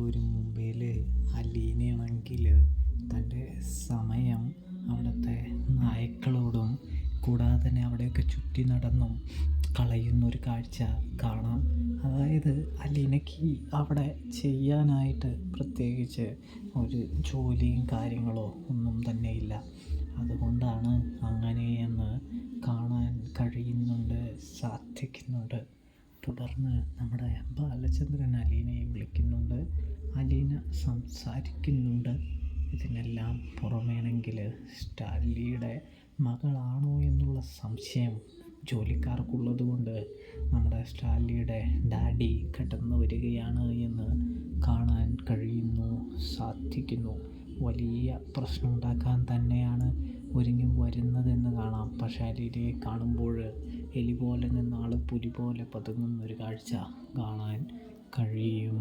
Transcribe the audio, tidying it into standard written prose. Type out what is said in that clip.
ഒരു മുംബൈയിൽ അലീനയാണെങ്കിൽ തൻ്റെ സമയം അവിടുത്തെ നായ്ക്കളോടും കൂടാതെ തന്നെ അവിടെയൊക്കെ ചുറ്റി നടന്നും കളയുന്നൊരു കാഴ്ച കാണാം. അതായത് അലീനയ്ക്ക് അവിടെ ചെയ്യാനായിട്ട് പ്രത്യേകിച്ച് ഒരു ജോലിയും കാര്യങ്ങളോ ഒന്നും തന്നെ ഇല്ല. അതുകൊണ്ടാണ് അങ്ങനെയെന്ന് കാണാൻ കഴിയുന്നുണ്ട്, സാധിക്കുന്നുണ്ട്. തുടർന്ന് നമ്മുടെ ബാലചന്ദ്രൻ അലീനയെ വിളിക്കുന്നുണ്ട്. അലീന സംസാരിക്കുന്നുണ്ട്. ഇതിനെല്ലാം പുറമേണെങ്കിൽ സ്റ്റാൻലിയുടെ മകളാണോ എന്നുള്ള സംശയം ജോലിക്കാർക്കുള്ളത് കൊണ്ട് നമ്മുടെ സ്റ്റാൻലിയുടെ ഡാഡി കടന്നു വരികയാണ് എന്ന് കാണാൻ കഴിയുന്നു, സാധിക്കുന്നു. വലിയ പ്രശ്നമുണ്ടാക്കാൻ തന്നെയാണ് ഒരുങ്ങി വരുന്നതെന്ന് കാണാം. പക്ഷേ അലീനയെ കാണുമ്പോൾ എലി പോലെ നിന്ന ആൾ പുലി പോലെ പതുങ്ങുന്നൊരു കാഴ്ച കാണാൻ കഴിയും.